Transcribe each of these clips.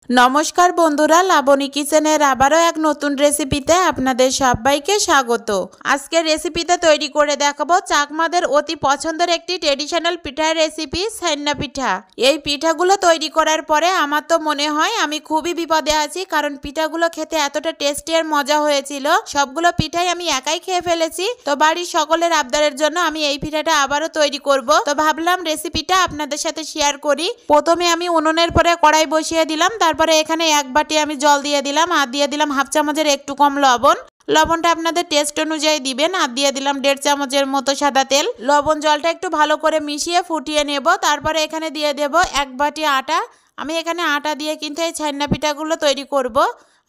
নমস্কার বন্ধুরা, লাবণী কিচেনের আবারও এক নতুন রেসিপিতে আপনাদের সবাইকে স্বাগত। আজকের রেসিপিতে তৈরি করে দেখাবো চাকমাদের অতি পছন্দের একটি ট্রেডিশনাল পিঠার রেসিপি, ছাইন্না পিঠা। এই পিঠাগুলো তৈরি করার পরে আমার তো মনে হয় আমি খুবই বিপদে আছি, কারণ পিঠাগুলো খেতে এতটা টেস্টি আর মজা হয়েছিল। সবগুলো পিঠাই আমি একাই খেয়ে ফেলেছি। তো বাড়ির সকলের আবদারের জন্য আমি এই পিঠাটা আবারও তৈরি করব। তো ভাবলাম রেসিপিটা আপনাদের সাথে শেয়ার করি। প্রথমে আমি উনুনের পরে কড়াই বসিয়ে দিলাম। তারপরে এখানে এক বাটি আমি জল দিয়ে দিলাম, আর দিয়ে দিলাম হাফ চামচের একটু কম লবণ। লবণটা আপনাদের টেস্ট অনুযায়ী দিবেন। আর দিয়ে দিলাম 1.5 চামচের মতো সাদা তেল। লবণ জলটা একটু ভালো করে মিশিয়ে ফুটিয়ে নেব। তারপরে এখানে দিয়ে দেব এক বাটি আটা। আমি এখানে আটা দিয়ে কিন্তু এই ছাইন্না পিঠাগুলো তৈরি করব।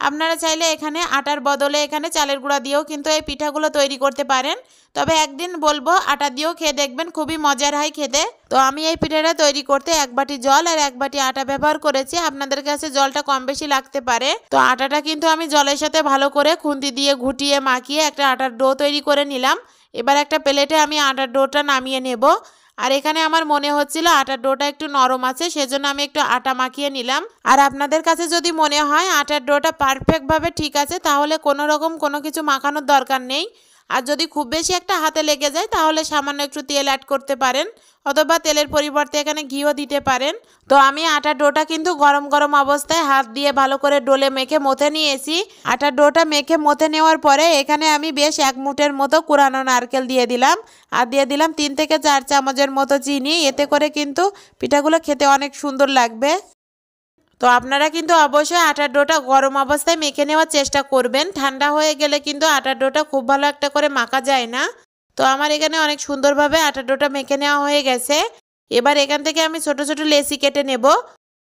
আপনারা চাইলে এখানে আটার বদলে এখানে চালের গুঁড়া দিয়েও কিন্তু এই পিঠাগুলো তৈরি করতে পারেন। তবে একদিন বলবো আটা দিয়েও খেয়ে দেখবেন, খুবই মজার হয় খেতে। তো আমি এই পিঠাটা তৈরি করতে এক বাটি জল আর এক বাটি আটা ব্যবহার করেছি। আপনাদের কাছে জলটা কম বেশি লাগতে পারে। তো আটাটা কিন্তু আমি জলের সাথে ভালো করে খুন্তি দিয়ে ঘুটিয়ে মাখিয়ে একটা আটার ডো তৈরি করে নিলাম। এবার একটা প্লেটে আমি আটার ডোটা নামিয়ে নেব। আর এখানে আমার মনে হচ্ছিল আটার ডোটা একটু নরম আছে, সেজন্য আমি একটু আটা মাখিয়ে নিলাম। আর আপনাদের কাছে যদি মনে হয় আটার ডোটা পারফেক্টভাবে ঠিক আছে, তাহলে কোনো কিছু মাখানোর দরকার নেই। আর যদি খুব বেশি একটা হাতে লেগে যায় তাহলে সামান্য একটু তেল অ্যাড করতে পারেন, অথবা তেলের পরিবর্তে এখানে ঘিও দিতে পারেন। তো আমি আটার ডোটা কিন্তু গরম গরম অবস্থায় হাত দিয়ে ভালো করে ডোলে মেখে মথে নিয়েছি। আটার ডোটা মেখে মথে নেওয়ার পরে এখানে আমি বেশ 1 মুঠের মতো কুড়ানো নারকেল দিয়ে দিলাম। আর দিয়ে দিলাম 3 থেকে 4 চামচের মতো চিনি। এতে করে কিন্তু পিঠাগুলো খেতে অনেক সুন্দর লাগবে। তো আপনারা কিন্তু অবশ্যই আটার ডোটা গরম অবস্থায় মেখে নেওয়ার চেষ্টা করবেন। ঠান্ডা হয়ে গেলে কিন্তু আটার ডোটা খুব ভালো একটা করে মাখা যায় না। তো আমার এখানে অনেক সুন্দরভাবে আটার ডোটা মেখে নেওয়া হয়ে গেছে। এবার এখান থেকে আমি ছোট ছোট লেচি কেটে নেব।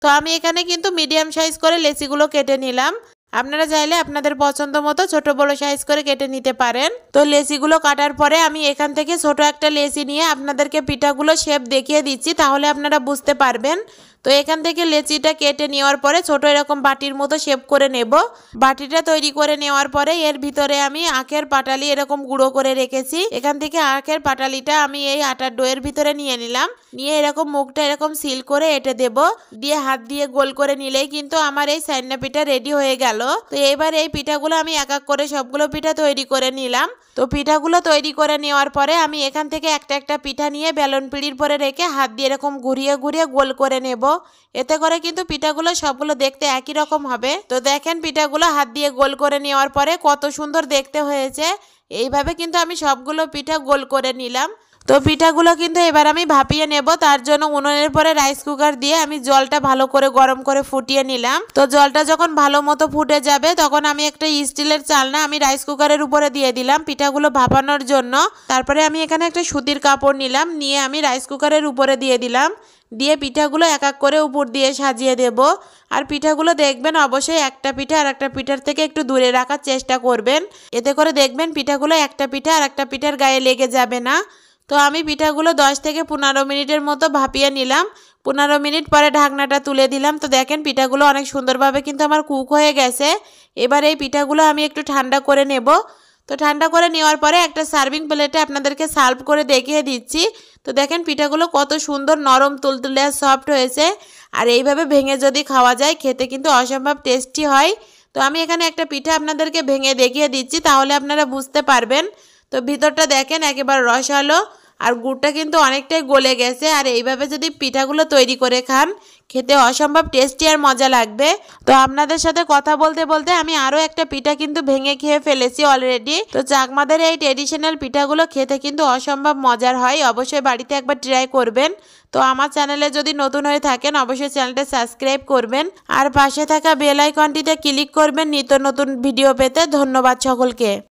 তো আমি এখানে কিন্তু মিডিয়াম সাইজ করে লেচিগুলো কেটে নিলাম। আপনারা চাইলে আপনাদের পছন্দ মতো ছোট বড় সাইজ করে কেটে নিতে পারেন। তো লেচিগুলো কাটার পরে আমি এখান থেকে ছোট একটা লেচি নিয়ে আপনাদেরকে পিঠাগুলো শেপ দেখিয়ে দিচ্ছি, তাহলে আপনারা বুঝতে পারবেন। তো এখান থেকে লেচিটা কেটে নেওয়ার পরে ছোট এরকম বাটির মতো শেপ করে নেব। বাটিটা তৈরি করে নেওয়ার পরে এর ভিতরে আমি আখের পাটালি এরকম গুঁড়ো করে রেখেছি। এখান থেকে আখের পাটালিটা আমি এই আটার ডোয়ের ভিতরে নিয়ে নিলাম। নিয়ে এরকম মুখটা এরকম সিল করে এঁটে দেব। দিয়ে হাত দিয়ে গোল করে নিলেই কিন্তু আমার এই ছাইন্না পিঠা রেডি হয়ে গেল। তো এবার এই পিঠাগুলো আমি এক এক করে সবগুলো পিঠা তৈরি করে নিলাম। তো পিঠাগুলো তৈরি করে নেওয়ার পরে আমি এখান থেকে একটা একটা পিঠা নিয়ে বেলন পিঁড়ির পরে রেখে হাত দিয়ে এরকম ঘুরিয়ে ঘুরিয়ে গোল করে নেব। এতে করে কিন্তু পিঠাগুলো সবগুলো দেখতে একই রকম হবে। তো দেখেন পিঠাগুলো হাত দিয়ে গোল করে নেওয়ার পরে কত সুন্দর দেখতে হয়েছে। এইভাবে কিন্তু আমি সবগুলো পিঠা গোল করে নিলাম। তো পিঠাগুলো কিন্তু এবার আমি ভাপিয়ে নেব। তার জন্য উনুনের পরে রাইস কুকার দিয়ে আমি জলটা ভালো করে গরম করে ফুটিয়ে নিলাম। তো জলটা যখন ভালো মতো ফুটে যাবে তখন আমি একটা স্টিলের চালনা আমি রাইস কুকারের উপরে দিয়ে দিলাম পিঠাগুলো ভাপানোর জন্য। তারপরে আমি এখানে একটা সুতির কাপড় নিলাম, নিয়ে আমি রাইস কুকারের উপরে দিয়ে দিলাম। দিয়ে পিঠাগুলো এক এক করে উপর দিয়ে সাজিয়ে দেব। আর পিঠাগুলো দেখবেন অবশ্যই একটা পিঠা আর একটা পিঠার থেকে একটু দূরে রাখার চেষ্টা করবেন। এতে করে দেখবেন পিঠাগুলো একটা পিঠা আর একটা পিঠার গায়ে লেগে যাবে না। তো আমি পিঠাগুলো 10 থেকে 15 মিনিটের মতো ভাপিয়ে নিলাম। 15 মিনিট পরে ঢাকনাটা তুলে দিলাম। তো দেখেন পিঠাগুলো অনেক সুন্দরভাবে কিন্তু আমার কুক হয়ে গেছে। এবার এই পিঠাগুলো আমি একটু ঠান্ডা করে নেব। তো ঠান্ডা করে নেওয়ার পরে একটা সার্ভিং প্লেটে আপনাদেরকে সার্ভ করে দেখিয়ে দিচ্ছি। তো দেখেন পিঠাগুলো কত সুন্দর নরম তুলতুলে সফট হয়েছে। আর এইভাবে ভেঙে যদি খাওয়া যায় খেতে কিন্তু অসম্ভব টেস্টি হয়। তো আমি এখানে একটা পিঠা আপনাদেরকে ভেঙে দেখিয়ে দিচ্ছি, তাহলে আপনারা বুঝতে পারবেন। তো ভিতরটা দেখেন একেবারে রসালো, আর গুড়টা কিন্তু অনেকটাই গলে গেছে। আর এইভাবে যদি পিঠাগুলো তৈরি করে খান খেতে অসম্ভব টেস্টি আর মজা লাগবে। তো আপনাদের সাথে কথা বলতে বলতে আমি আরও একটা পিঠা কিন্তু ভেঙে খেয়ে ফেলেছি অলরেডি। তো চাকমাদের এই ট্রেডিশনাল পিঠাগুলো খেতে কিন্তু অসম্ভব মজার হয়। অবশ্যই বাড়িতে একবার ট্রাই করবেন। তো আমার চ্যানেলে যদি নতুন হয়ে থাকেন অবশ্যই চ্যানেলটা সাবস্ক্রাইব করবেন, আর পাশে থাকা বেল আইকনটিতে ক্লিক করবেন নিত্য নতুন ভিডিও পেতে। ধন্যবাদ সকলকে।